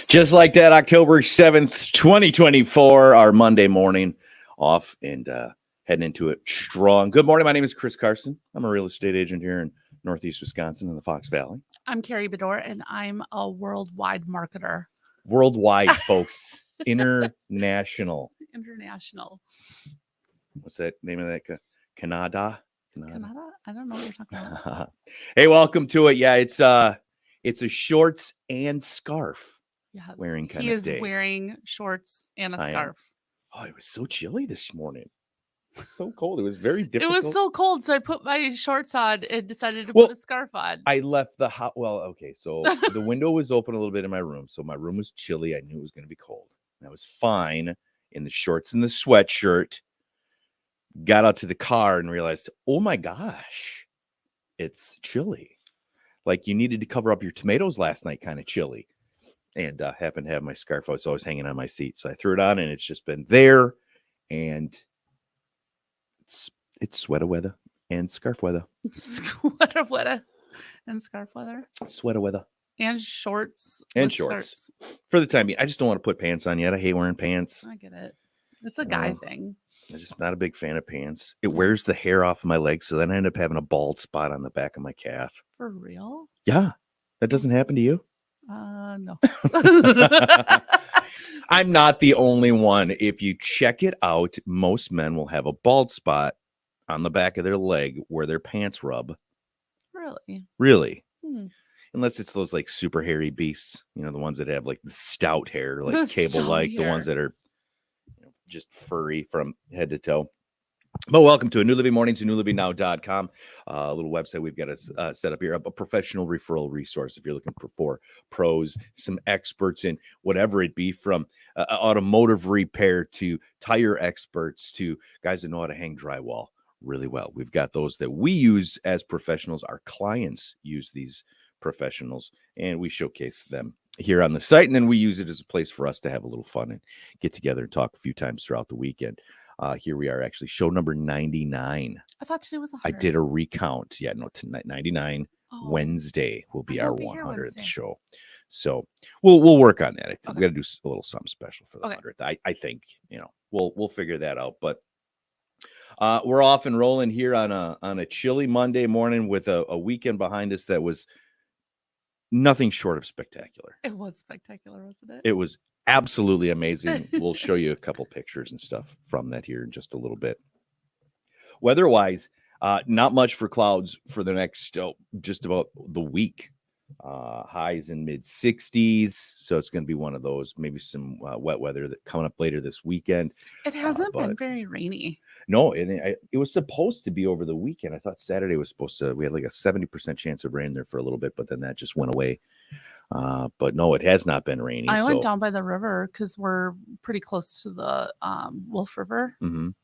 Just like that, October 7th, 2024, our Monday morning off and heading into it strong. Good morning. My name is Chris Carson. I'm a real estate agent here in Northeast Wisconsin in the Fox Valley. I'm Carrie Bedore, and I'm a worldwide marketer. Worldwide, folks. International. International. What's that name of that? Canada? Canada? I don't know what you're talking about. Hey, welcome to it. Yeah, it's a shorts and scarf. Yes, wearing kind he of is day. wearing shorts and a scarf. Oh, it was so chilly this morning. It was so cold. It was very difficult. It was so cold, so I put my shorts on and decided to put a scarf on. I left the house. Well, okay, so the window was open a little bit in my room, so my room was chilly. I knew it was going to be cold. And I was fine in the shorts and the sweatshirt. Got out to the car and realized, oh my gosh, it's chilly. Like you needed to cover up your tomatoes last night, kind of chilly. And happened to have my scarf. I was always hanging on my seat. So I threw it on and it's just been there. And it's sweater weather and scarf weather. Sweater weather and scarf weather. Sweater weather. And shorts. And shorts. For the time being. I just don't want to put pants on yet. I hate wearing pants. I get it. It's a guy thing. I'm just not a big fan of pants. It wears the hair off of my legs. So then I end up having a bald spot on the back of my calf. For real? Yeah. That doesn't happen to you? No. I'm not the only one. If you check it out, most men will have a bald spot on the back of their leg where their pants rub. Really? Unless it's those like super hairy beasts, the ones that have like the stout hair, like cable-like, the ones that are just furry from head to toe. But welcome to a New Living Mornings and newlivingnow.com, a little website we've got set up here, a professional referral resource if you're looking for pros, some experts in whatever it be, from automotive repair to tire experts to guys that know how to hang drywall really well. We've got those that we use as professionals. Our clients use these professionals, and we showcase them here on the site, and then we use it as a place for us to have a little fun and get together and talk a few times throughout the weekend. Here we are, actually, show number 99. I thought today was 100. I did a recount. Yeah, no, tonight 99. Oh, Wednesday will be our 100th show. So we'll work on that. I think we got to do a little something special for the 100th. I think, we'll figure that out. But we're off and rolling here on a chilly Monday morning with a weekend behind us that was nothing short of spectacular. It was spectacular, wasn't it? It was absolutely amazing. We'll show you a couple pictures and stuff from that here in just a little bit. Weather-wise, not much for clouds for the next just about the week. Highs in mid-60s, so it's going to be one of those, maybe some wet weather that coming up later this weekend. It hasn't been very rainy. No, it was supposed to be over the weekend. I thought Saturday was we had like a 70% chance of rain there for a little bit, but then that just went away. But no, it has not been rainy. I went down by the river because we're pretty close to the Wolf River,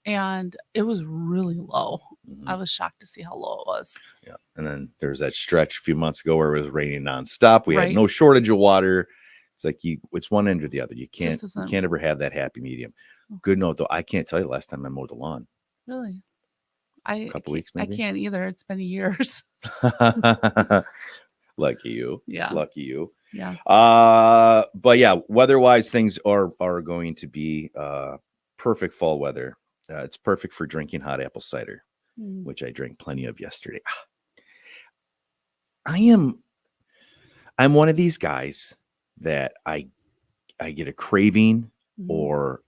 and it was really low. I was shocked to see how low it was. Yeah, and then there's that stretch a few months ago where it was raining nonstop. We had no shortage of water. It's like it's one end or the other. You can't ever have that happy medium. Good note though, I can't tell you the last time I mowed the lawn. Really? A couple weeks maybe. I can't either. It's been years. Lucky you. Yeah. Lucky you. Yeah. But yeah, weather-wise, things are going to be perfect fall weather. It's perfect for drinking hot apple cider, which I drank plenty of yesterday. I'm one of these guys that I get a craving or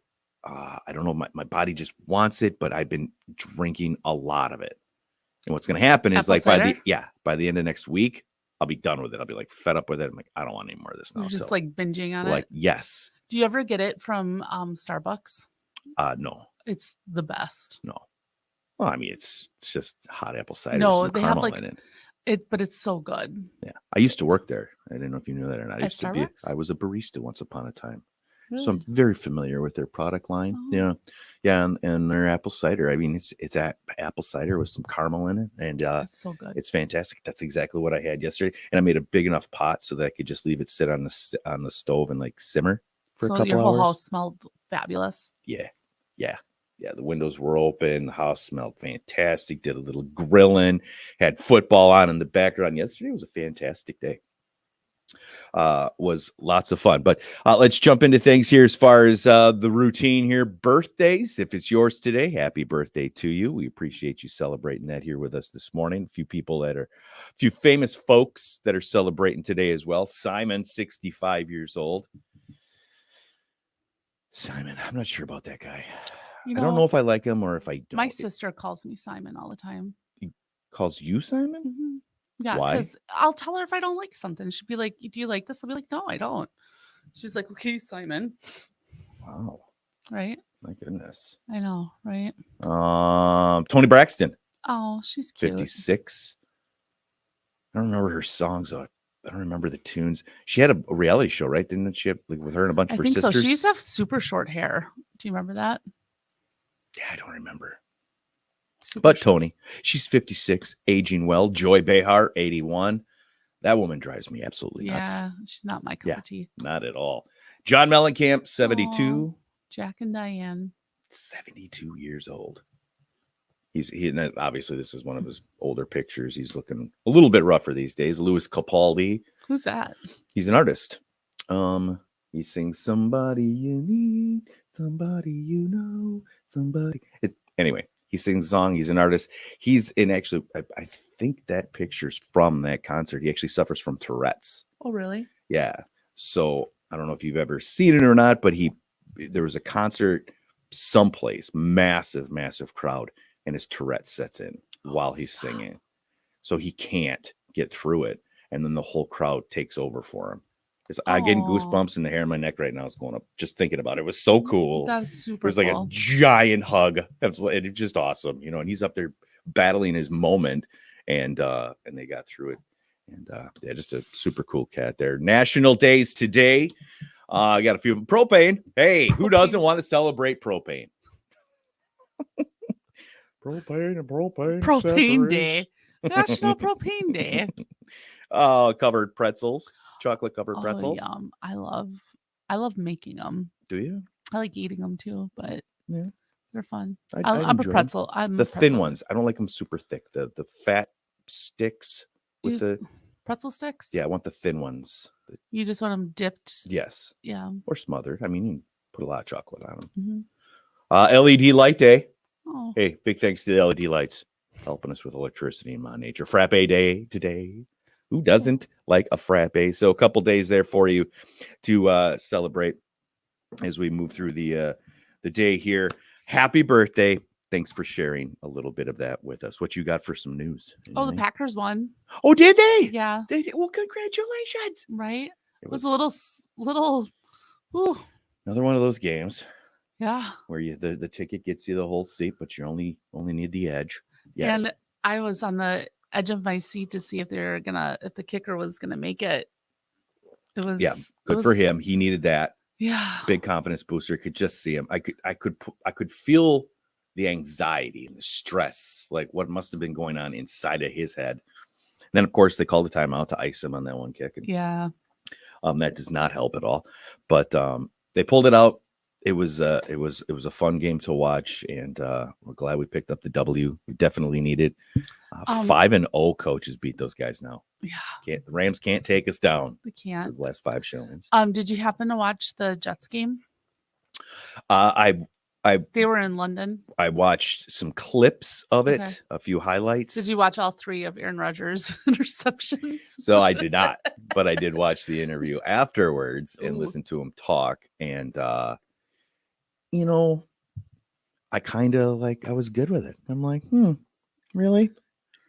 I don't know, my body just wants it, but I've been drinking a lot of it. And what's going to happen is by the end of next week, I'll be done with it. I'll be like fed up with it. I'm like, I don't want any more of this now. You're just like binging on it? Like, yes. Do you ever get it from Starbucks? No. It's the best. No. Well, I mean, it's just hot apple cider. No, with they caramel have like in it, but it's so good. Yeah. I used to work there. I didn't know if you knew that or not. I was a barista once upon a time. Really? So I'm very familiar with their product line. Oh. Yeah. And their apple cider. I mean, it's apple cider with some caramel in it. And it's so good. It's fantastic. That's exactly what I had yesterday. And I made a big enough pot so that I could just leave it sit on the stove and like simmer for a couple hours. So your whole house smelled fabulous. Yeah. The windows were open. The house smelled fantastic. Did a little grilling. Had football on in the background. Yesterday was a fantastic day. was lots of fun. But let's jump into things here as far as the routine here. Birthdays, if it's yours today, happy birthday to you. We appreciate you celebrating that here with us this morning. A few famous folks that are celebrating today as well. Simon, 65 years old. Simon, I'm not sure about that guy. I don't know if I like him or if I don't. My sister calls me Simon all the time. He calls you Simon? Mm-hmm. Yeah, why? Because I'll tell her if I don't like something. She'll be like, "Do you like this?" I'll be like, "No, I don't." She's like, "Okay, Simon." Wow. Right? My goodness. I know, right? Toni Braxton. Oh, she's cute. 56. I don't remember her songs. I don't remember the tunes. She had a reality show, right? Didn't she have with her and a bunch of her sisters? So. She used to have super short hair. Do you remember that? Yeah, I don't remember. But Toni, she's 56, aging well. Joy Behar, 81. That woman drives me absolutely nuts. Yeah, she's not my cup of tea. Not at all. John Mellencamp, 72. Jack and Diane. 72 years old. Obviously this is one of his older pictures. He's looking a little bit rougher these days. Louis Capaldi. Who's that? He's an artist. He sings "Somebody You Need, Somebody You Know, Somebody." Anyway, he sings a song. He's an artist. He's in actually, I think that picture's from that concert. He actually suffers from Tourette's. Oh, really? Yeah. So I don't know if you've ever seen it or not, but there was a concert someplace, massive crowd, and his Tourette's sets in while he's singing. So he can't get through it. And then the whole crowd takes over for him. I'm getting goosebumps in the hair on my neck right now. It's going up just thinking about it. It was so cool. That's super It was like a giant hug. It's just awesome, and he's up there battling his moment, and they got through it. And just a super cool cat there. National days today. I got a few of them. Propane. Hey, who doesn't want to celebrate propane? Propane day. National Propane Day. Covered pretzels. Chocolate covered pretzels. Yum. I love making them. Do you? I like eating them too, but yeah, they're fun. I'm a pretzel. The thin ones. I don't like them super thick. The fat sticks with the pretzel sticks. Yeah, I want the thin ones. You just want them dipped. Yes. Yeah. Or smothered. I mean, you can put a lot of chocolate on them. Mm-hmm. LED light day. Oh. Hey, big thanks to the LED lights helping us with electricity in my nature. Frappe day today. Who doesn't like a frappe? So a couple days there for you to celebrate as we move through the day here. Happy birthday. Thanks for sharing a little bit of that with us. What you got for some news? Anything? Oh, the Packers won. Oh, did they? Yeah. Well, congratulations. Right? It was a little whew. Another one of those games. Yeah. Where the ticket gets you the whole seat, but you only need the edge. Yeah. And I was on the edge of my seat to see if if the kicker was gonna make it. It was good for him. He needed that. Yeah. Big confidence booster. Could just see him. I could feel the anxiety and the stress, like what must have been going on inside of his head. And then of course they called the timeout to ice him on that one kick. And, that does not help at all. But they pulled it out. It was a fun game to watch, and we're glad we picked up the W. We definitely needed 5-0 coaches beat those guys now. Yeah, the Rams can't take us down. They can't. The last 5 showings. Did you happen to watch the Jets game? They were in London. I watched some clips of it, a few highlights. Did you watch all 3 of Aaron Rodgers' interceptions? So I did not, but I did watch the interview afterwards and listen to him talk, and I kind of I was good with it. I'm like, really?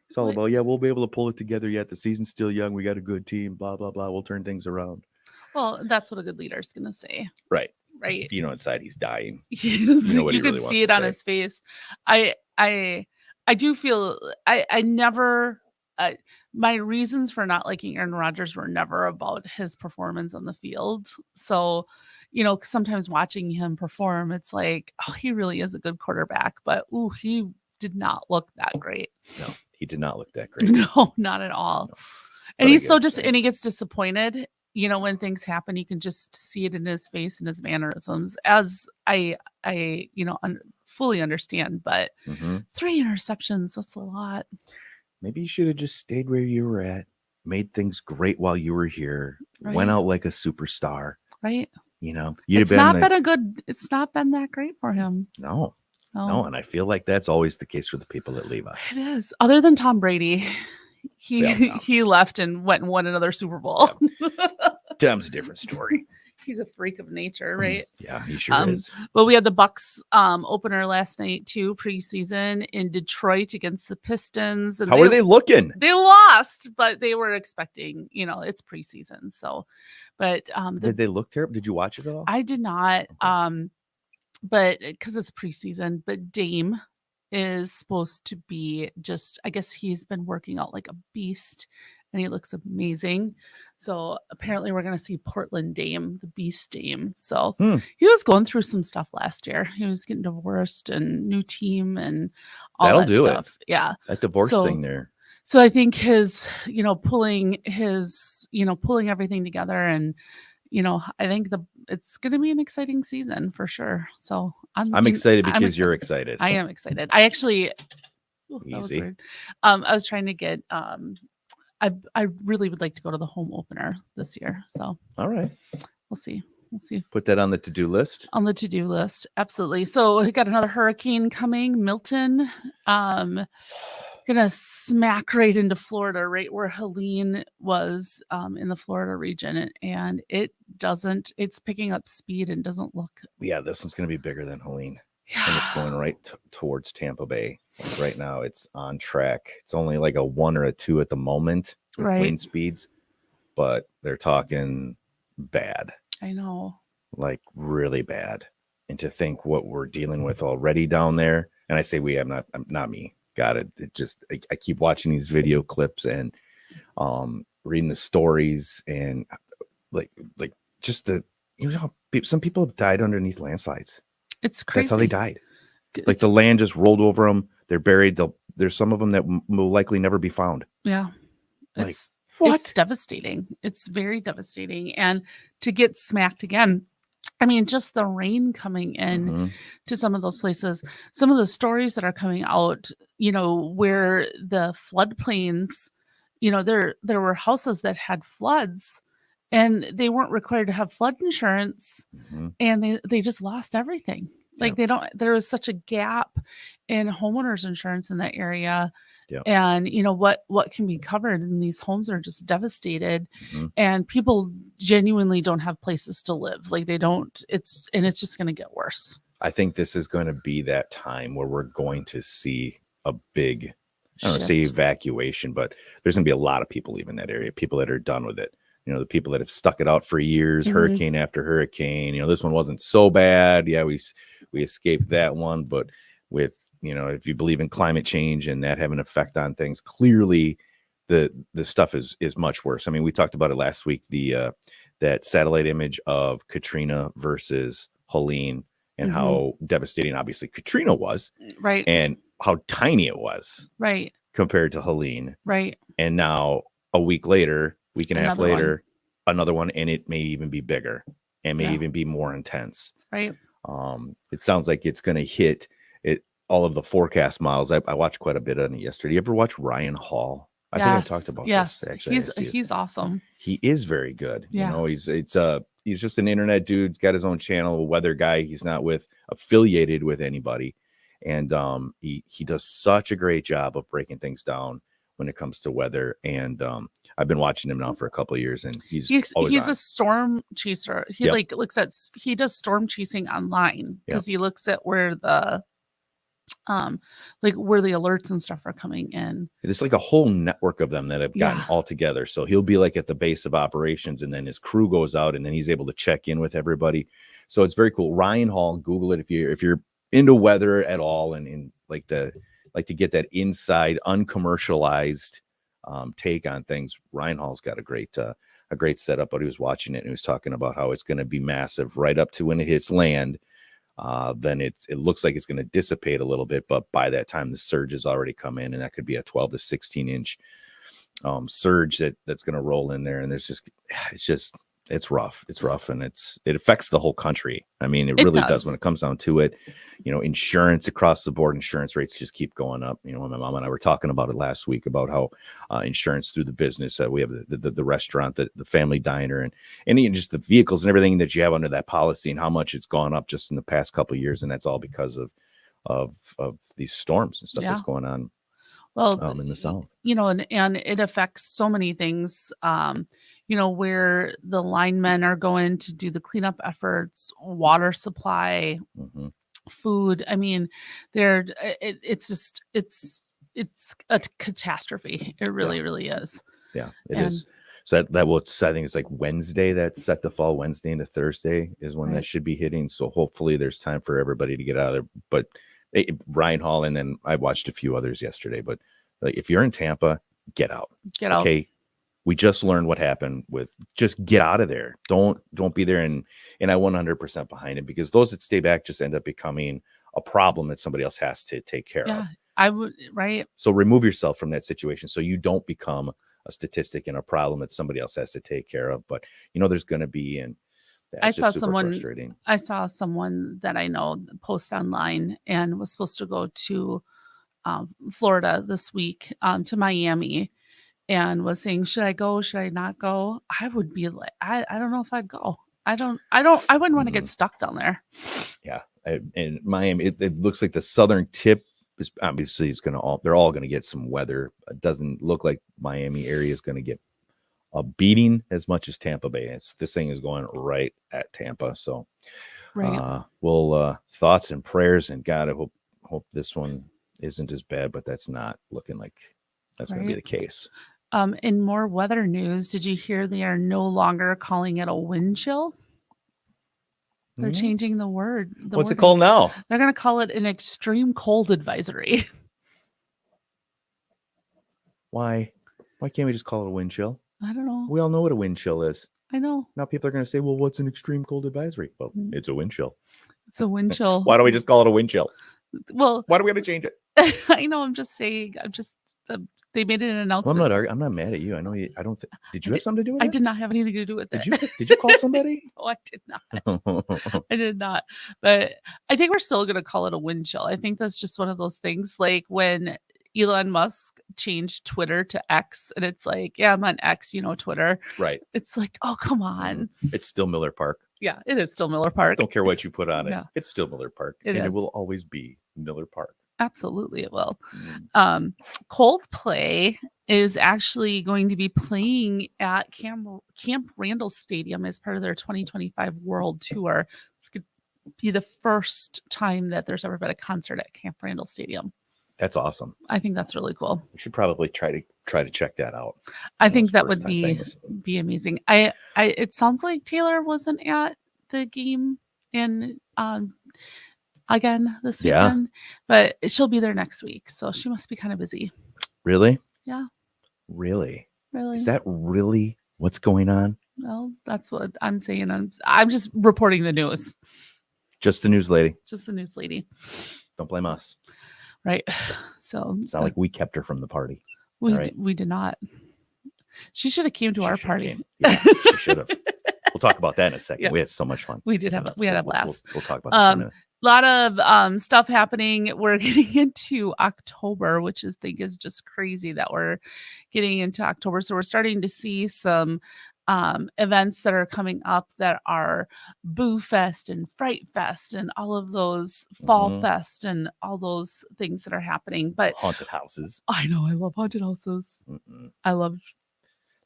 It's all about, we'll be able to pull it together yet. The season's still young. We got a good team, blah, blah, blah. We'll turn things around. Well, that's what a good leader is going to say. Right. Right. Inside he's dying. You can see it on his face. I do feel I never, my reasons for not liking Aaron Rodgers were never about his performance on the field. So, sometimes watching him perform, it's like, oh, he really is a good quarterback, but he did not look that great. No, he did not look that great. No, not at all. No. And he's and he gets disappointed. When things happen, you can just see it in his face and his mannerisms, as I fully understand. But 3 interceptions, that's a lot. Maybe you should have just stayed where you were at. made things great while you were here, went out like a superstar. Right. You'd it's have been it's not been that great for him. No. And I feel like that's always the case for the people that leave us. It is. Other than Tom Brady, he left and went and won another Super Bowl. Tom's a different story. He's a freak of nature, right? Yeah, he sure is. Well, we had the Bucks opener last night too, preseason in Detroit against the Pistons. And how are they looking? They lost, but they were expecting, it's preseason. So, but did they look terrible? Did you watch it at all? I did not. Okay. But because it's preseason, but Dame is supposed to be I guess he's been working out like a beast and he looks amazing. So apparently we're going to see Portland Dame, the Beast Dame. So he was going through some stuff last year. He was getting divorced and new team and all that'll that do stuff. It. Yeah. That divorce thing there. So I think his, pulling everything together and, I think it's going to be an exciting season for sure. So I'm excited because you're excited. I am excited. I actually, that was weird. I was trying to get, I really would like to go to the home opener this year. So, all right, we'll see. Put that on the to-do list. On the to-do list. Absolutely. So we got another hurricane coming, Milton. Gonna smack right into Florida, right where Helene was in the Florida region, and it's picking up speed and doesn't look. Yeah, this one's gonna be bigger than Helene, and it's going right towards Tampa Bay. Like right now, it's on track. It's only like a 1 or a 2 at the moment with wind speeds, but they're talking bad. I know, like really bad. And to think what we're dealing with already down there, and I say we have not me. Got it. It just I keep watching these video clips and reading the stories and like just some people have died underneath landslides. It's crazy. That's how they died. Like the land just rolled over them. They're buried. There's some of them that will likely never be found. Yeah. Like what? It's devastating. It's very devastating. And to get smacked again. I mean, just the rain coming in to some of those places, some of the stories that are coming out, where the floodplains, there were houses that had floods and they weren't required to have flood insurance and they just lost everything. Like there was such a gap in homeowners insurance in that area. Yep. And what can be covered, and these homes are just devastated and people genuinely don't have places to live. Like they don't, it's just going to get worse. I think this is going to be that time where we're going to see a big, I don't want to say evacuation, but there's going to be a lot of people leaving that area, people that are done with it. The people that have stuck it out for years, hurricane after hurricane. This one wasn't so bad. Yeah, we escaped that one, but with, if you believe in climate change and that having an effect on things, clearly the stuff is much worse. I mean, we talked about it last week, that satellite image of Katrina versus Helene and how devastating obviously Katrina was. Right. And how tiny it was. Right. Compared to Helene. Right. And now a week and a half later, another one, and it may even be bigger and may even be more intense. Right. It sounds like it's going to hit all of the forecast models. I watched quite a bit on it yesterday. You ever watch Ryan Hall? I think I talked about this. Actually, he's awesome. He is very good. Yeah. He's just an internet dude. He's got his own channel, a weather guy. He's not affiliated with anybody, and he does such a great job of breaking things down when it comes to weather. And I've been watching him now for a couple of years, and he's a storm chaser. He he does storm chasing online because he looks at where the where the alerts and stuff are coming in. There's like a whole network of them that have gotten all together. So he'll be like at the base of operations, and then his crew goes out, and then he's able to check in with everybody. So it's very cool. Ryan Hall, Google it if you're into weather at all, and like to get that inside uncommercialized take on things. Ryan Hall's got a great setup, but he was watching it and he was talking about how it's going to be massive right up to when it hits land. Then it looks like it's going to dissipate a little bit, but by that time the surge has already come in, and that could be a 12 to 16 inch surge that's going to roll in there. And it's just It's rough. It's rough, and it affects the whole country. I mean, it really does when it comes down to it. Insurance across the board, insurance rates just keep going up. My mom and I were talking about it last week about how insurance through the business. We have the restaurant, the family diner, and just the vehicles and everything that you have under that policy, and how much it's gone up just in the past couple of years, and that's all because of these storms and stuff that's going on. Well, in the South, and it affects so many things. Where the linemen are going to do the cleanup efforts, water supply, food. I mean, it's a catastrophe. It really, really is. Yeah, it is. So that will, I think it's like Wednesday, that's set to fall Wednesday into Thursday is when that should be hitting. So hopefully there's time for everybody to get out of there. But Ryan Hall, and then I watched a few others yesterday, but like, if you're in Tampa, get out. Get out. Okay. We just learned what happened just get out of there. Don't be there. And I 100% behind it, because those that stay back just end up becoming a problem that somebody else has to take care of. I would, right. So remove yourself from that situation so you don't become a statistic and a problem that somebody else has to take care of. But there's going to be, and I saw someone that I know post online and was supposed to go to Florida this week, to Miami, and was saying, should I go? Should I not go? I would be like, I don't know if I'd go. I wouldn't want to get stuck down there. Yeah. And Miami, it looks like the southern tip is obviously they're all going to get some weather. It doesn't look like Miami area is going to get a beating as much as Tampa Bay. This thing is going right at Tampa. So thoughts and prayers, and God, I hope this one isn't as bad, but that's not looking like that's going to be the case. In more weather news, did you hear they are no longer calling it a wind chill? They're changing the word. What's it called now? They're going to call it an extreme cold advisory. Why can't we just call it a wind chill? I don't know. We all know what a wind chill is. I know. Now people are going to say, well, what's an extreme cold advisory? Well, it's a wind chill. It's a wind chill. Why don't we just call it a wind chill? Well, why do we have to change it? I know. I'm just saying. They made an announcement. Well, I'm not mad at you. I know you. I don't think. Did you have something to do with it? I did not have anything to do with it. Did you call somebody? No, I did not. I did not. But I think we're still going to call it a wind chill. I think that's just one of those things, like when Elon Musk changed Twitter to X, and it's like, yeah, I'm on X, Twitter. Right. It's like, oh, come on. It's still Miller Park. Yeah, it is still Miller Park. Don't care what you put on it. Yeah. It's still Miller Park. It will always be Miller Park. Absolutely, it will. Coldplay is actually going to be playing at Camp Randall Stadium as part of their 2025 World Tour. It's going to be the first time that there's ever been a concert at Camp Randall Stadium. That's awesome. I think that's really cool. We should probably try to check that out. I think that would be amazing. It sounds like Taylor wasn't at the game in again this weekend, but she'll be there next week, so she must be kind of busy. Really? Yeah. Really? Is that really what's going on? Well, that's what I'm saying. I'm just reporting the news. Just the news lady. Just the news lady. Don't blame us. Right. So it's not like we kept her from the party. We did not. She should have came to our party. Yeah, she should have. We'll talk about that in a second. Yeah. We had so much fun. We had a blast. We'll talk about this in a minute. A lot of stuff happening. We're getting into October, which I think is just crazy that we're getting into October. So we're starting to see some events that are coming up that are Boo Fest and Fright Fest and all of those Fall Fest and all those things that are happening. But haunted houses. I know. I love haunted houses.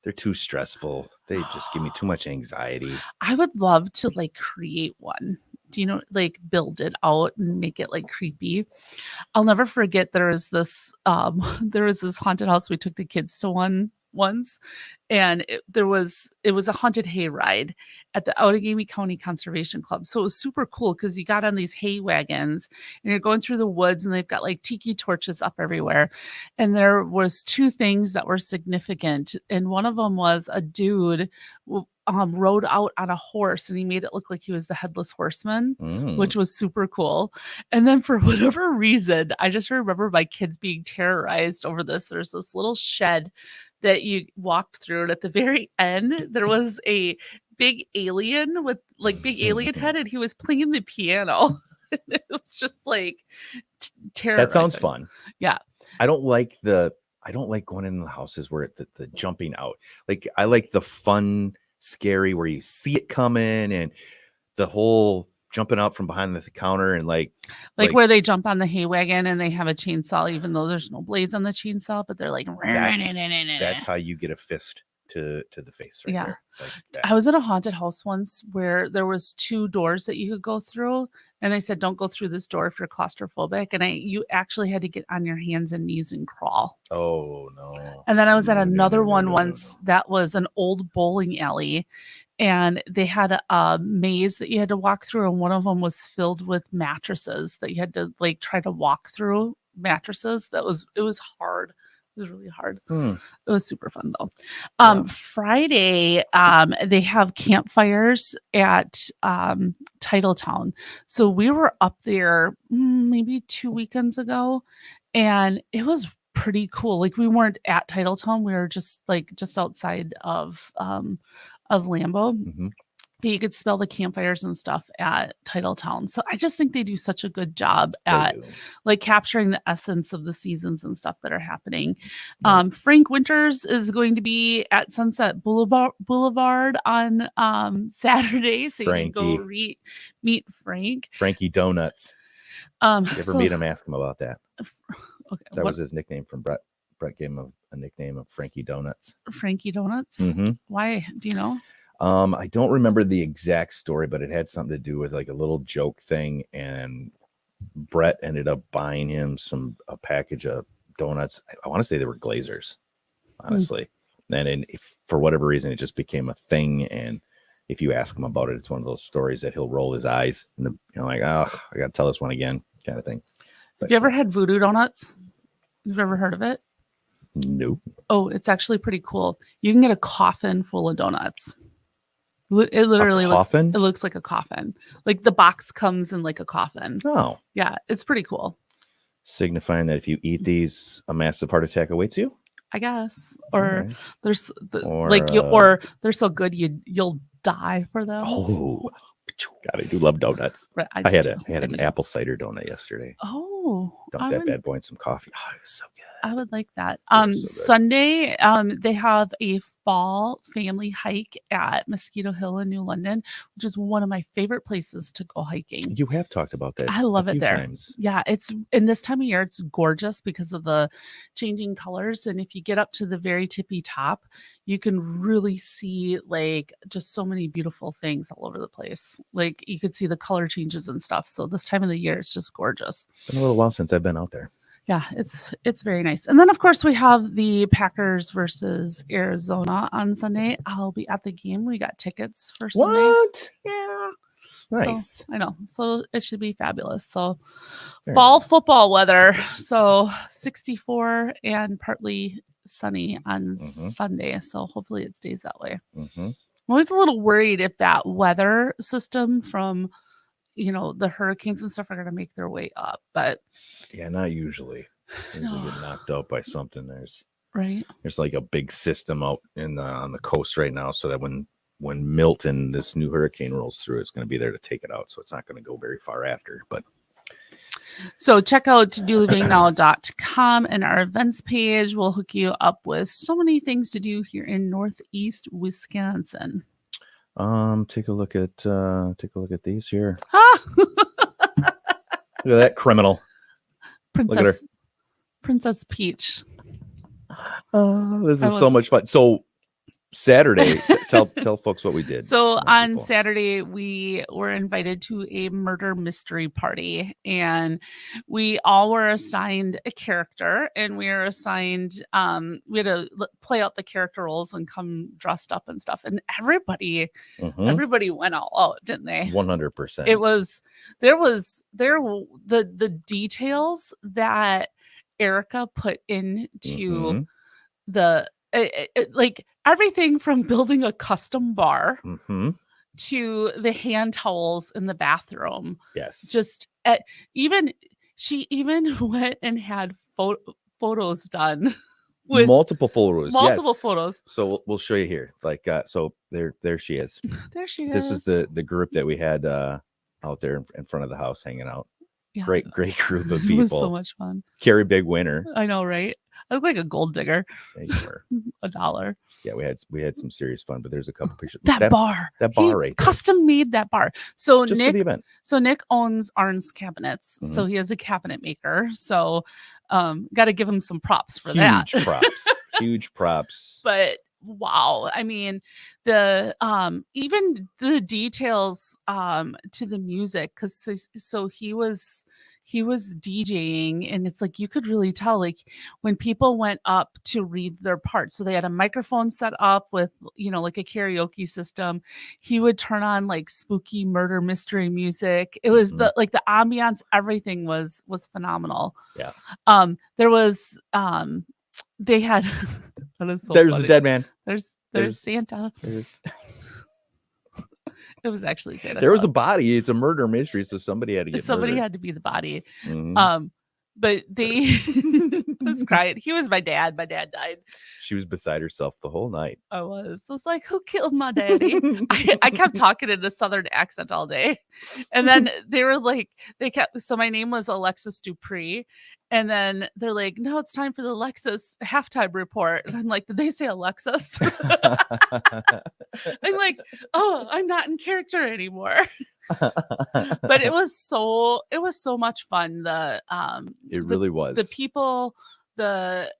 They're too stressful. They just give me too much anxiety. I would love to create one. Do you know, build it out and make it creepy? I'll never forget there was this haunted house we took the kids to once, and it was a haunted hayride at the Outagamie County Conservation Club. So it was super cool because you got on these hay wagons and you're going through the woods, and they've got tiki torches up everywhere. And there was two things that were significant, and one of them was a dude rode out on a horse, and he made it look like he was the headless horseman, which was super cool. And then for whatever reason, I just remember my kids being terrorized over this. There's this little shed that you walked through, and at the very end there was a big alien with like big alien head, and he was playing the piano. It was just like terrorizing. That sounds fun. Yeah. I don't like going into the houses where the jumping out. Like I like the fun, scary where you see it coming and the whole jumping out from behind the counter and like where they jump on the hay wagon and they have a chainsaw, even though there's no blades on the chainsaw, but they're like that's how you get a fist to the face right there. Like I was at a haunted house once where there was 2 doors that you could go through, and they said don't go through this door if you're claustrophobic, and you actually had to get on your hands and knees and crawl. Oh no. And then I was at another one once that was an old bowling alley, and they had a maze that you had to walk through, and one of them was filled with mattresses that you had to like try to walk through mattresses. It was hard. It was really hard. It was super fun though. Friday, they have campfires at Titletown. So we were up there maybe 2 weekends ago, and it was pretty cool. Like we weren't at Titletown. We were just outside of Lambeau. Mm-hmm. But you could smell the campfires and stuff at Titletown. So I just think they do such a good job at like capturing the essence of the seasons and stuff that are happening. Frank Winters is going to be at Sunset Boulevard on Saturday. So Frankie. You can go meet Frank. Frankie Donuts. You ever meet him, ask him about that. Okay, that was his nickname from Brett. Brett gave him a nickname of Frankie Donuts. Frankie Donuts? Mm-hmm. Why? Do you know? I don't remember the exact story, but it had something to do with like a little joke thing, and Brett ended up buying him a package of donuts. I want to say they were Glazers, honestly. And if for whatever reason it just became a thing, and if you ask him about it, it's one of those stories that he'll roll his eyes and like, oh, I got to tell this one again, kind of thing. But, have you ever had Voodoo Donuts? You've ever heard of it? Nope. Oh, it's actually pretty cool. You can get a coffin full of donuts. It literally looks like a coffin. Like the box comes in like a coffin. Oh. Yeah, it's pretty cool. Signifying that if you eat these, a massive heart attack awaits you? I guess. Or they're so good you'll die for them. Oh. God, I do love donuts. Right, I had an apple cider donut yesterday. Oh. Dumped that bad boy in some coffee. Oh, it was so good. I would like that. Sunday, they have a fall family hike at Mosquito Hill in New London, which is one of my favorite places to go hiking. You have talked about that. I love it there. Times. Yeah, it's in this time of year, it's gorgeous because of the changing colors. And if you get up to the very tippy top, you can really see like just so many beautiful things all over the place. Like you could see the color changes and stuff. So this time of the year, it's just gorgeous. It's been a little while since I've been out there. Yeah, it's very nice. And then, of course, we have the Packers versus Arizona on Sunday. I'll be at the game. We got tickets for Sunday. What? Yeah. Nice. So, I know. So it should be fabulous. So fall football weather. So 64 and partly sunny on Sunday. So hopefully it stays that way. I'm always a little worried if that weather system from the hurricanes and stuff are going to make their way up, but yeah, not usually. They get knocked out by something. There's like a big system out on the coast right now, so that when Milton, this new hurricane, rolls through, it's going to be there to take it out. So it's not going to go very far after. But so check out dolivingnow.com and our events page. We'll hook you up with so many things to do here in Northeast Wisconsin. Take a look at these here. Look at that criminal. Princess Peach. This is so much fun. So Saturday, tell folks what we did. So on Saturday, we were invited to a murder mystery party, and we all were assigned a character, and we were assigned, we had to play out the character roles and come dressed up and stuff. And everybody went all out, didn't they? 100%. The details that Erica put into like everything from building a custom bar to the hand towels in the bathroom. Yes. Just she even went and had photos done with multiple photos. Multiple yes. photos. So we'll show you here. Like, so there she is. There she is. This is the group that we had out there in front of the house hanging out. Yeah. Great group of people. It was so much fun. Carrie Big winner. I know, right? I look like a gold digger. Yeah, you were. $1. Yeah, we had some serious fun, but there's a couple pictures. That bar right there. Custom made that bar. So just Nick, for the event. So Nick owns Arn's Cabinets. So he is a cabinet maker. So got to give him some props for that. Huge props. But wow, I mean, the even the details to the music, because so he was DJing, and it's like you could really tell, like when people went up to read their parts, so they had a microphone set up with, you know, like a karaoke system. He would turn on like spooky murder mystery music. It was the ambiance, everything was phenomenal. Yeah. There was they had that is so there's funny. The dead man. There's Santa. It was actually Santa. There was a body. It's a murder mystery, so somebody had to get Somebody murdered. had to be the body. But they was crying. He was my dad. My dad died. She was beside herself the whole night. I was like, who killed my daddy? I kept talking in a Southern accent all day. And then they were like, so my name was Alexis Dupree. And then they're like, no, it's time for the Alexis halftime report. And I'm like, did they say Alexis? I'm like, oh, I'm not in character anymore. But it was so much fun. It really was. The people, the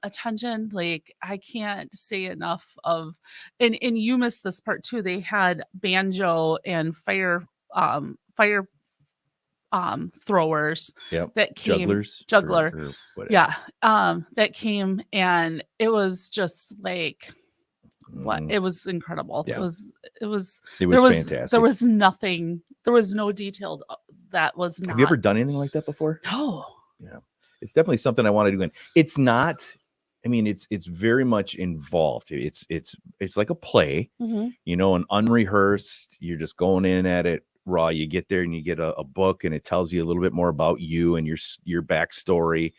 attention, like I can't say enough of, and you missed this part too. They had banjo and fire throwers that came, juggler, yeah, that came, and it was just like what it was incredible. Yeah. It was fantastic. There was nothing, there was no detailed that was not. Have you ever done anything like that before? No. Yeah, it's definitely something I want to do. And it's not, I mean, it's very much involved. It's like a play, you know, an unrehearsed, you're just going in at it raw. You get there and you get a book, and it tells you a little bit more about you and your backstory.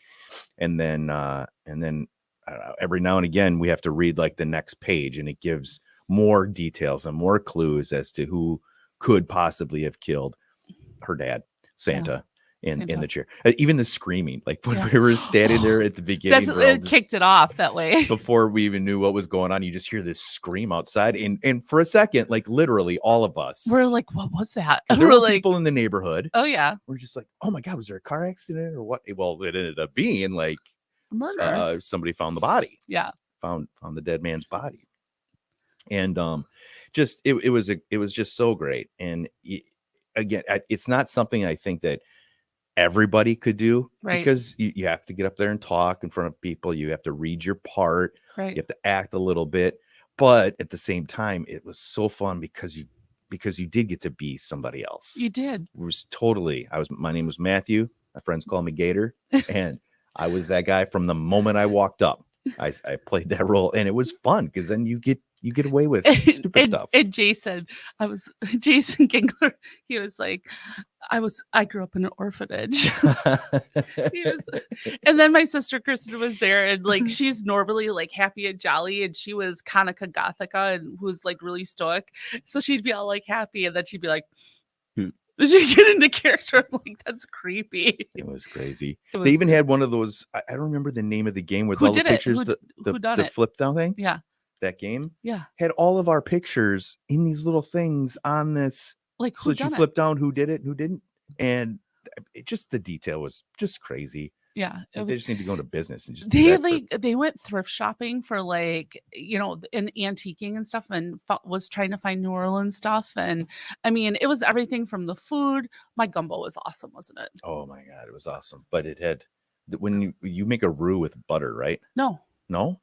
And then I don't know, every now and again we have to read like the next page, and it gives more details and more clues as to who could possibly have killed her dad, Santa. In the chair, even the screaming, like when we were standing there at the beginning, it kicked it off that way. Before we even knew what was going on, you just hear this scream outside, and for a second, like literally all of us, we're like, "What was that?" There were like, people in the neighborhood. Oh yeah, we're just like, "Oh my god, was there a car accident or what?" Well, it ended up being like murder. Somebody found the body. Yeah, found the dead man's body, and just it was just so great. And again, it's not something I think that everybody could do, right? Because you have to get up there and talk in front of people. You have to read your part, right? You have to act a little bit, but at the same time, it was so fun because you did get to be somebody else. You did. It was totally. My name was Matthew. My friends call me Gator, and I was that guy from the moment I walked up. I played that role, and it was fun because then you get away with stupid stuff. And Jason Gingler, he was like, I grew up in an orphanage. And then my sister Kristen was there, and like she's normally like happy and jolly, and she was Kanika Gothica, and who's like really stoic. So she'd be all like happy, and then she'd be like, did you get into character? I'm like, that's creepy. It was crazy. They even had one of those. I don't remember the name of the game with all the pictures. The flip down thing. Yeah. That game. Yeah. Had all of our pictures in these little things on this. Like, so that you flip down who did it, who didn't, and the detail was just crazy. Yeah, they just need to go into business and just they went thrift shopping for like, you know, in antiquing and stuff, and was trying to find New Orleans stuff. And I mean, it was everything from the food. My gumbo was awesome, wasn't it? Oh my god, it was awesome. But it had when you make a roux with butter, right? No. Oh.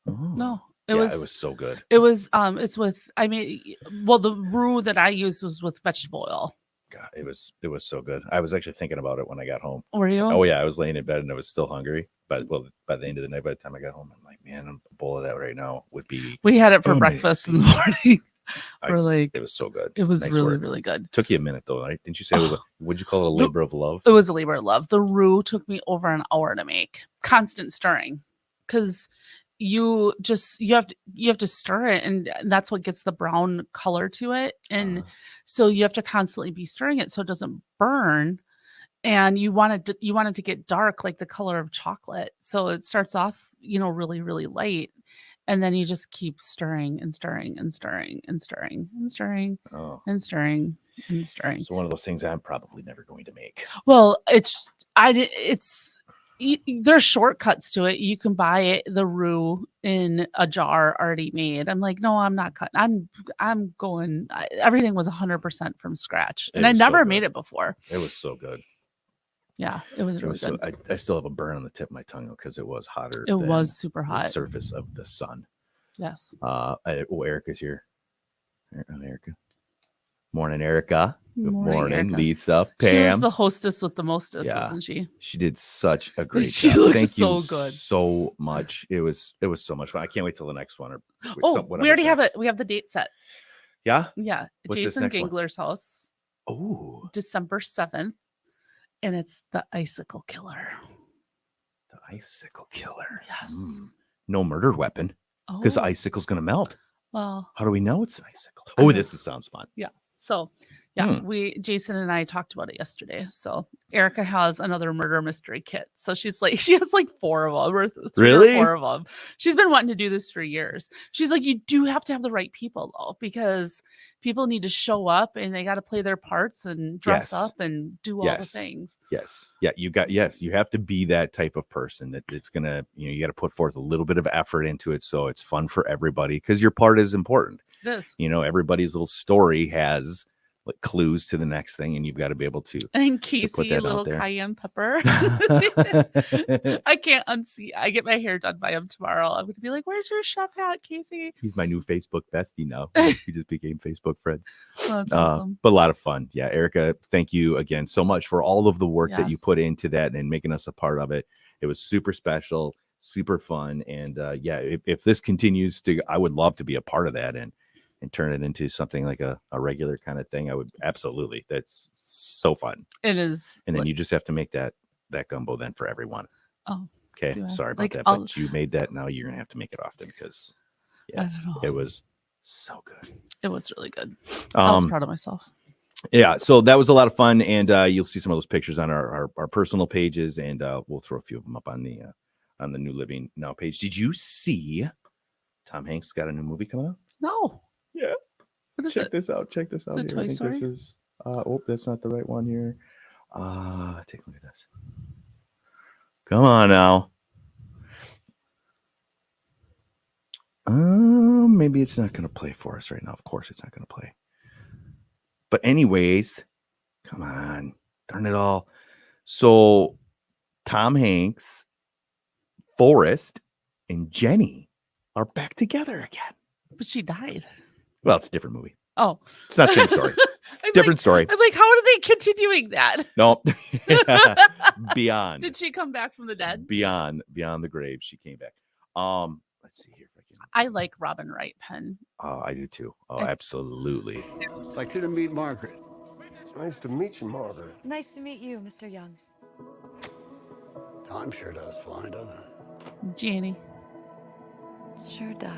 No. It was so good. It was it's with, I mean, well, the roux that I used was with vegetable oil. God, it was so good. I was actually thinking about it when I got home. Were you? Oh yeah, I was laying in bed and I was still hungry. But by the end of the night, by the time I got home, I'm like, man, a bowl of that right now would be. We had it for breakfast in the morning. It was so good. It was really good. Took you a minute though, right? Didn't you say it was would you call it a labor of love? It was a labor of love. The roux took me over an hour to make. Constant stirring. because you have to stir it, and that's what gets the brown color to it. And so you have to constantly be stirring it so it doesn't burn. And you want it to get dark, like the color of chocolate. So it starts off, really, really light. And then you just keep stirring and stirring and stirring and stirring and stirring and stirring and stirring. So one of those things I'm probably never going to make. Well, there's shortcuts to it. You can buy the roux in a jar already made. I'm like, no, I'm not cutting. I'm going. Everything was 100% from scratch, and I never made it before. It was so good. Yeah, it was really good. I still have a burn on the tip of my tongue because it was hotter. It was super hot. The surface of the sun. Yes. Erica's here. Erica. Morning, Erica. Good morning, Erica. Lisa. Pam. She was the hostess with the mostest, isn't she? She did such a great she job. Looked Thank so you good. so much. It was so much fun. I can't wait till the next one. We already have it. We have the date set. Yeah? Yeah. What's Jason Gingler's house. Oh. December 7th. And it's the Icicle Killer. The Icicle Killer. Yes. No murder weapon. Because the icicle's going to melt. Well. How do we know it's an icicle? Oh, sounds fun. Yeah. So, Jason and I talked about it yesterday. So Erica has another murder mystery kit. So she has like 4 of them, or 3 or 4 of them. She's been wanting to do this for years. She's like, you do have to have the right people though, because people need to show up and they got to play their parts and dress up and do all the things. Yes. Yeah. You have to be that type of person that it's going to, you got to put forth a little bit of effort into it. So it's fun for everybody because your part is important. It is. Everybody's little story has like clues to the next thing, and you've got to be able to. And Casey, a little cayenne pepper. I can't unsee. I get my hair done by him tomorrow. I'm going to be like, "Where's your chef hat, Casey?" He's my new Facebook bestie now. We just became Facebook friends. Oh, that's awesome. But a lot of fun. Yeah, Erica, thank you again so much for all of the work that you put into that and making us a part of it. It was super special, super fun, and if this continues to, I would love to be a part of that and turn it into something like a regular kind of thing. I would absolutely. That's so fun. It is. And then you just have to make that gumbo then for everyone. Oh, okay. Sorry about that, but you made that. Now you're gonna have to make it often because it was so good. It was really good. I was proud of myself. Yeah, so that was a lot of fun, and you'll see some of those pictures on our personal pages, and we'll throw a few of them up on the New Living Now page. Did you see Tom Hanks got a new movie coming out? No. Yeah. Check this out. Check this out. Is it Toy Story? This is that's not the right one here. Take a look at this. Come on now. Maybe it's not going to play for us right now. Of course, it's not going to play. But anyways, come on, darn it all. So Tom Hanks, Forrest, and Jenny are back together again. But she died. Well, it's a different movie. Oh. It's not the same story. Different story. I'm like, how are they continuing that? No. Beyond. Did she come back from the dead? Beyond the grave, she came back. Let's see here if I can. I like Robin Wright Penn. Oh, I do too. Oh, absolutely. I'd like you to meet Margaret. Nice to meet you, Margaret. Nice to meet you, Mr. Young. Time sure does fly, doesn't it? Jenny. Sure does.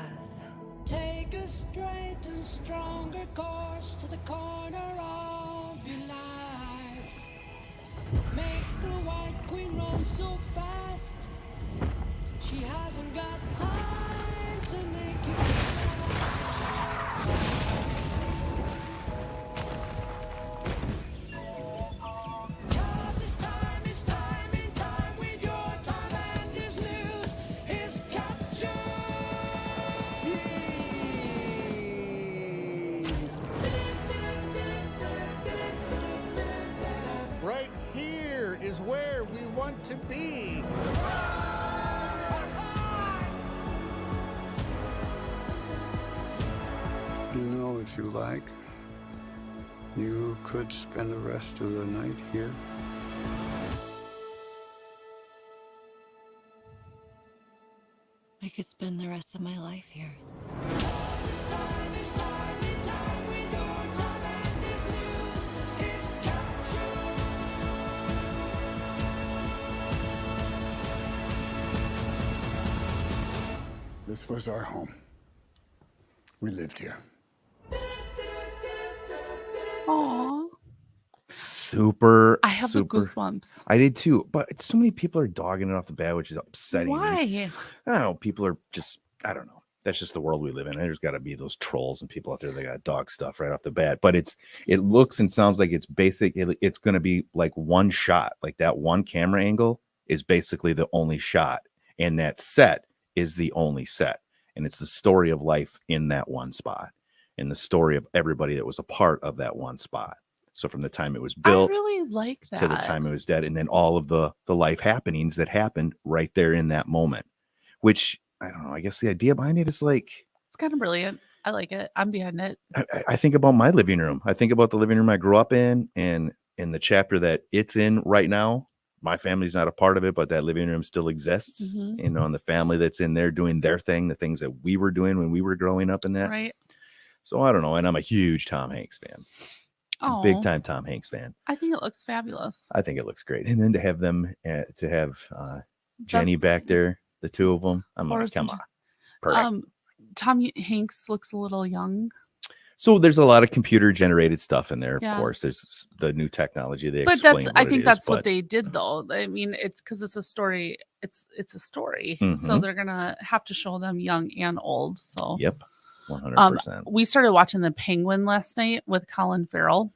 Take a straight and stronger course to the corner of your life. Make the White Queen run so fast. She hasn't got time to make you Cause it's time in time with your time, and this news is captured. Right here is where we want to be. You know, if you like, you could spend the rest of the night here. I could spend the rest of my life here. It's time in time with your time, and this news is captured. This was our home. We lived here. Aww. Super. I have the super. goosebumps. I did too, but so many people are dogging it off the bat, which is upsetting. Why? Me. I don't know. People are just, I don't know. That's just the world we live in. There's got to be those trolls and people out there that got dog stuff right off the bat. But it looks and sounds like it's basic. It's going to be like one shot. Like that one camera angle is basically the only shot. And that set is the only set. And it's the story of life in that one spot. And the story of everybody that was a part of that one spot. So from the time it was built I really like that. to the time it was dead. And then all of the life happenings that happened right there in that moment, which I don't know. I guess the idea behind it is like, it's kind of brilliant. I like it. I'm behind it. I think about my living room. I think about the living room I grew up in, and in the chapter that it's in right now. My family's not a part of it, but that living room still exists. Mm-hmm. You know, and the family that's in there doing their thing, the things that we were doing when we were growing up in that. Right. So I don't know. And I'm a huge Tom Hanks fan. Oh, big time Tom Hanks fan. I think it looks fabulous. I think it looks great. And then to have them, Jenny back there, the two of them. I'm like, come on. Perfect. Tom Hanks looks a little young. So there's a lot of computer generated stuff in there. Yeah. Of course, there's the new technology. I think that's what they did, though. I mean, it's because it's a story. It's a story. Mm-hmm. So they're gonna have to show them young and old. So yep, 100%. We started watching The Penguin last night with Colin Farrell,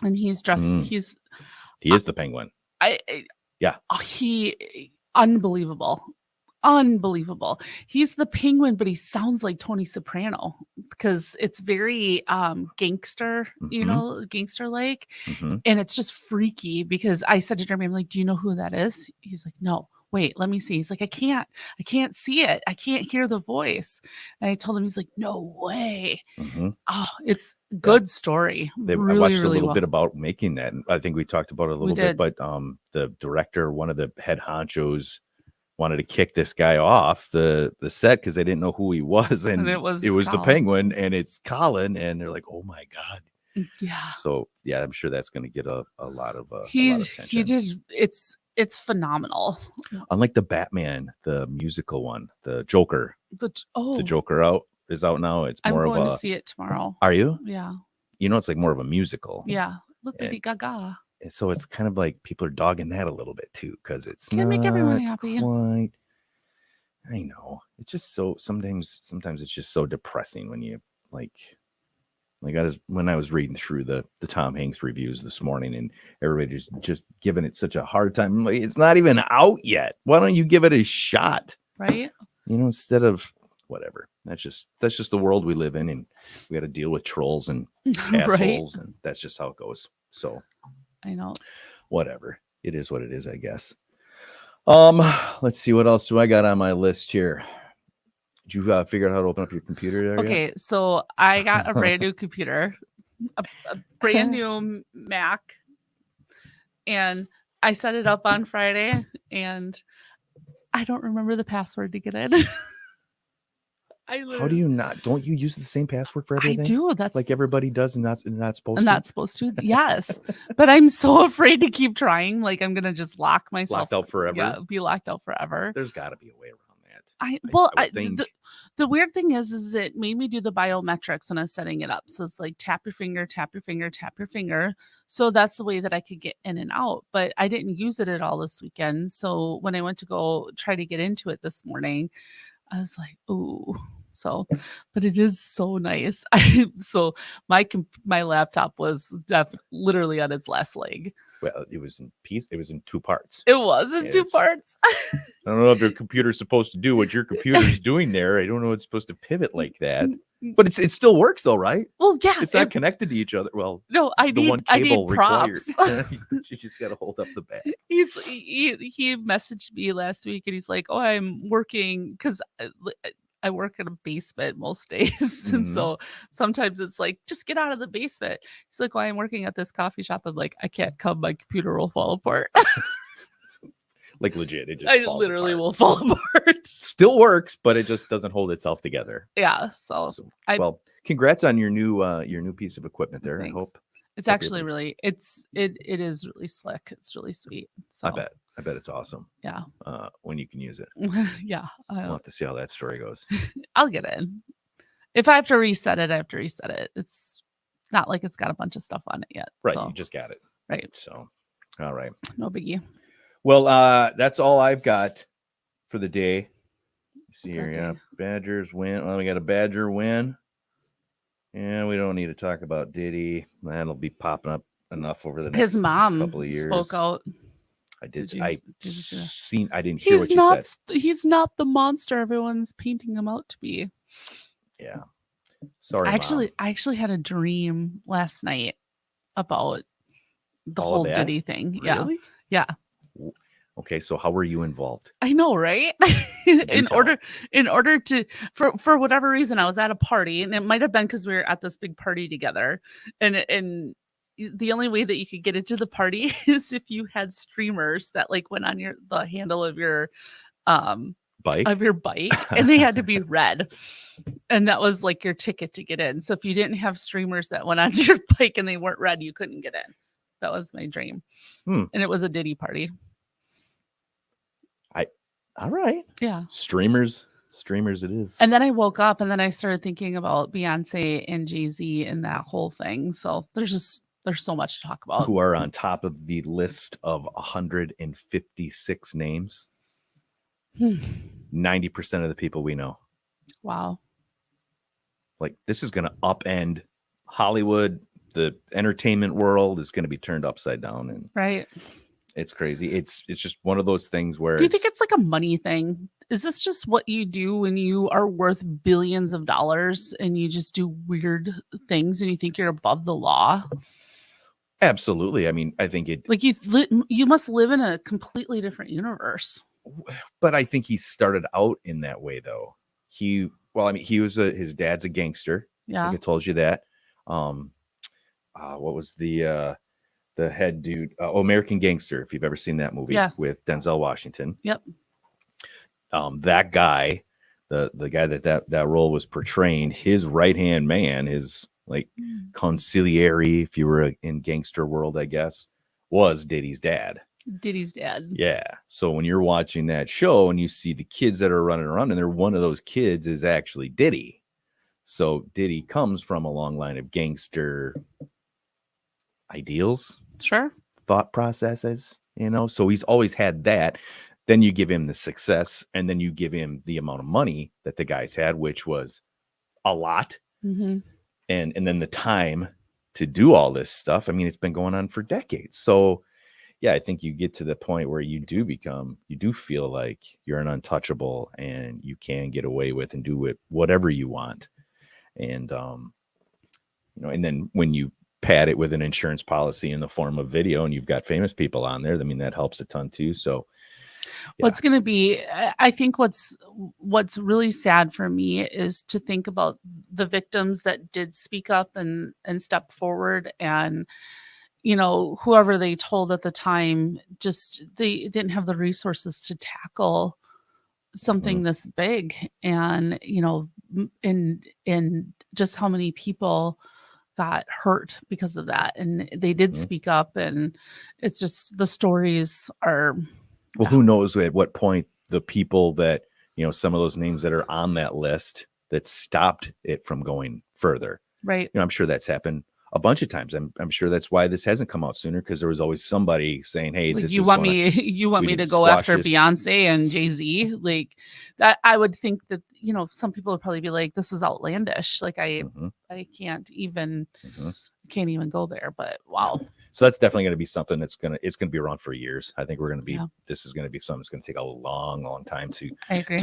and he's dressed. He is the Penguin. He unbelievable. He's the Penguin, but he sounds like Tony Soprano because it's very gangster, gangster like, and it's just freaky. Because I said to Jeremy, I'm like, do you know who that is? He's like, no. Wait, let me see. He's like, I can't see it. I can't hear the voice. And I told him, he's like, no way. Oh, it's good story. I watched a little bit about making that. And I think we talked about it a little bit, but the director, one of the head honchos, wanted to kick this guy off the set because they didn't know who he was. And it was the Penguin, and it's Colin. And they're like, oh my God. Yeah. So yeah, I'm sure that's going to get a lot of attention. He did. It's phenomenal. Unlike the Batman, the musical one, the Joker. The Joker is out now. It's more of a. I'm going to see it tomorrow. Are you? Yeah. You know, it's like more of a musical. Yeah. With Lady Gaga. So it's kind of like people are dogging that a little bit too, because it's can't make everyone happy. Quite. I know. It's just so sometimes it's just so depressing when you like when I was reading through the Tom Hanks reviews this morning, and everybody's just giving it such a hard time. I'm like, it's not even out yet. Why don't you give it a shot? Right. You know, instead of whatever. That's just the world we live in, and we got to deal with trolls and assholes, and that's just how it goes. So I know. Whatever. It is what it is, I guess. Let's see, what else do I got on my list here? Did you figure out how to open up your computer there? Okay, so I got a brand new computer, a brand new Mac, and I set it up on Friday, and I don't remember the password to get in. How do you not? Don't you use the same password for everything? I do. That's like everybody does, and not supposed to. I'm not supposed to. Yes, but I'm so afraid to keep trying. Like I'm gonna just lock myself. Locked out forever. Yeah, be locked out forever. There's got to be a way around that. I think. The weird thing is it made me do the biometrics when I was setting it up. So it's like tap your finger, tap your finger, tap your finger. So that's the way that I could get in and out. But I didn't use it at all this weekend. So when I went to go try to get into it this morning, I was like, ooh. So, but it is so nice. So my laptop was literally on its last leg. Well, it was in piece. It was in two parts. It was in two parts. I don't know if your computer's supposed to do what your computer's doing there. I don't know it's supposed to pivot like that. But it still works thoh, right? Well, yeah. It's not connected to each other. Well, no, I need props. She just got to hold up the back. He messaged me last week and he's like, "Oh, I'm working because I work in a basement most days. And so sometimes it's like, just get out of the basement." He's like, "Well, I'm working at this coffee shop." I'm like, "I can't come. My computer will fall apart." Like legit. It just falls literally apart. will fall apart. Still works, but it just doesn't hold itself together. Yeah. So well, congrats on your new piece of equipment there. Thanks. I hope It's actually really it is really slick. It's really sweet. So I bet it's awesome. Yeah. When you can use it. Yeah. We'll have to see how that story goes. I'll get in. If I have to reset it, I have to reset it. It's not like it's got a bunch of stuff on it yet. Right. So. You just got it. Right. So, all right. No biggie. Well, that's all I've got for the day. See here, yeah. Badgers win. Well, we got a Badger win. And we don't need to talk about Diddy. That'll be popping up enough over the next His mom couple of years. spoke out. I did. I didn't hear what you said. He's not the monster everyone's painting him out to be. Yeah. Sorry. I actually had a dream last night about the All whole that? Diddy thing. Really? Yeah. Okay, so how were you involved? I know, right? in order to for whatever reason, I was at a party, and it might have been because we were at this big party together, and the only way that you could get into the party is if you had streamers that like went on the handle of your bike, and they had to be red, and that was like your ticket to get in. So if you didn't have streamers that went onto your bike and they weren't red, you couldn't get in. That was my dream, and it was a Diddy party. All right. Yeah. Streamers it is. And then I woke up and then I started thinking about Beyonce and Jay-Z and that whole thing. So there's so much to talk about. Who are on top of the list of 156 names. 90% of the people we know. Wow. Like this is going to upend Hollywood. The entertainment world is going to be turned upside down. And right. It's crazy. It's just one of those things where. Do you think it's like a money thing? Is this just what you do when you are worth billions of dollars and you just do weird things and you think you're above the law? Absolutely. I mean, I think it. Like you must live in a completely different universe. But I think he started out in that way, though. He was his dad's a gangster. Yeah, I told you that. What was the head dude? American Gangster. If you've ever seen that movie, yes, with Denzel Washington. Yep. That guy, the guy that role was portraying, his right hand man, his like consigliere, if you were in gangster world, I guess, was Diddy's dad. Yeah. So when you're watching that show and you see the kids that are running around, and one of those kids is actually Diddy. So Diddy comes from a long line of gangster ideals, sure, thought processes, so he's always had that. Then you give him the success, and then you give him the amount of money that the guys had, which was a lot. Mm-hmm. And then the time to do all this stuff. I mean, it's been going on for decades. So yeah, I think you get to the point where you do feel like you're an untouchable and you can get away with and do it whatever you want. And, and then when you pad it with an insurance policy in the form of video and you've got famous people on there, I mean, that helps a ton too. So yeah. What's going to be, I think what's really sad for me is to think about the victims that did speak up and step forward, and, whoever they told at the time, just, they didn't have the resources to tackle something this big. And, and just how many people got hurt because of that. And they did speak up, and it's just, the stories are. Well, who knows at what point the people that, some of those names that are on that list that stopped it from going further. Right. I'm sure that's happened a bunch of times. I'm sure that's why this hasn't come out sooner, because there was always somebody saying, "Hey, like, you want me to go after Beyonce and Jay-Z?" Like that, I would think that some people would probably be like, "This is outlandish." Like I can't even go there. But wow. So that's definitely going to be something it's going to be around for years. I think we're going to be. Yeah. This is going to be something that's going to take a long, long time to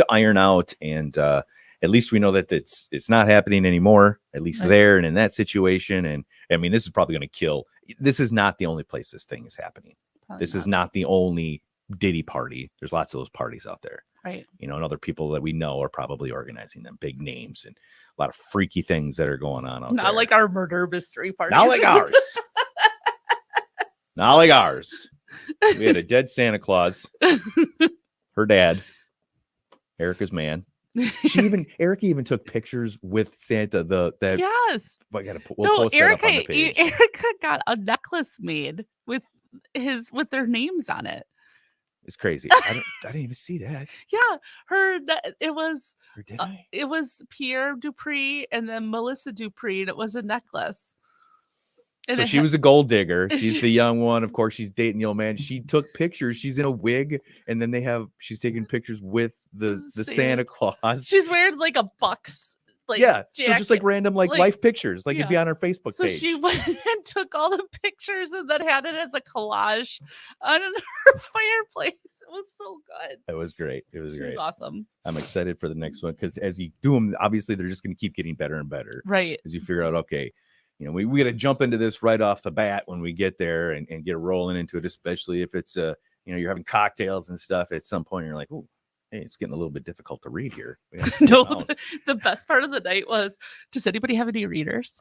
iron out. And at least we know that it's not happening anymore. At least there and in that situation. And I mean, this is probably going to kill. This is not the only place this thing is happening. This is not the only Diddy party. There's lots of those parties out there. Right. And other people that we know are probably organizing them, big names, and a lot of freaky things that are going on out there. Not like our murder mystery parties. Not like ours. Not like ours. We had a dead Santa Claus. Her dad, Erica's man, Erica even took pictures with Santa. Yes. We'll post that up on the page. Erica got a necklace made with their names on it. It's crazy. I didn't even see that. Yeah, it was. Or did I? It was Pierre Dupree and then Melissa Dupree, and it was a necklace. And so she was a gold digger. She's the young one. Of course, she's dating the old man. She took pictures. She's in a wig, and then she's taking pictures with the Santa Claus. She's wearing like a Bucks. Jacket. So just like random life pictures, it'd be on her Facebook page. So she went and took all the pictures and then had it as a collage on her fireplace. It was so good. It was great. It was great. It was awesome. I'm excited for the next one because as you do them, obviously they're just going to keep getting better and better. Right. As you figure out, okay, we got to jump into this right off the bat when we get there and get rolling into it, especially if it's you're having cocktails and stuff at some point. You're like, oh. Hey, it's getting a little bit difficult to read here. No, the best part of the night was, does anybody have any readers?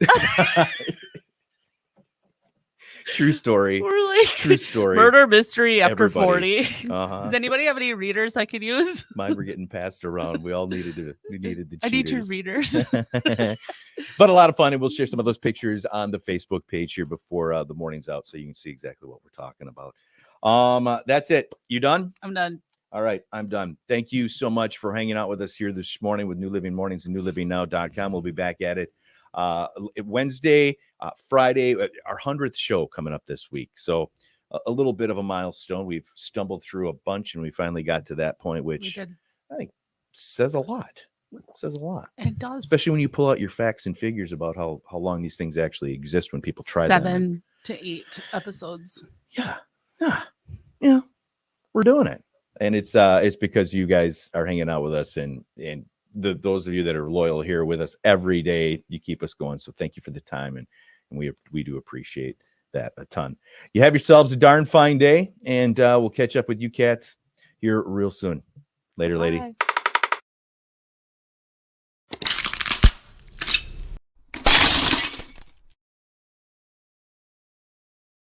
True story. We're like, true story. Murder mystery after Everybody. 40. Does anybody have any readers I could use? Mine were getting passed around. We all needed the cheaters. I need your readers. But a lot of fun, and we'll share some of those pictures on the Facebook page here before the morning's out, so you can see exactly what we're talking about. That's it. You done? I'm done. All right, I'm done. Thank you so much for hanging out with us here this morning with New Living Mornings and newlivingnow.com. We'll be back at it Wednesday, Friday, our 100th show coming up this week. So a little bit of a milestone. We've stumbled through a bunch, and we finally got to that point, which I think says a lot. It says a lot. It does. Especially when you pull out your facts and figures about how long these things actually exist when people try them. 7 to 8 episodes. Yeah. We're doing it. And it's because you guys are hanging out with us and those of you that are loyal here with us every day, you keep us going. So thank you for the time. And we do appreciate that a ton. You have yourselves a darn fine day, and we'll catch up with you cats here real soon. Later, lady. Bye.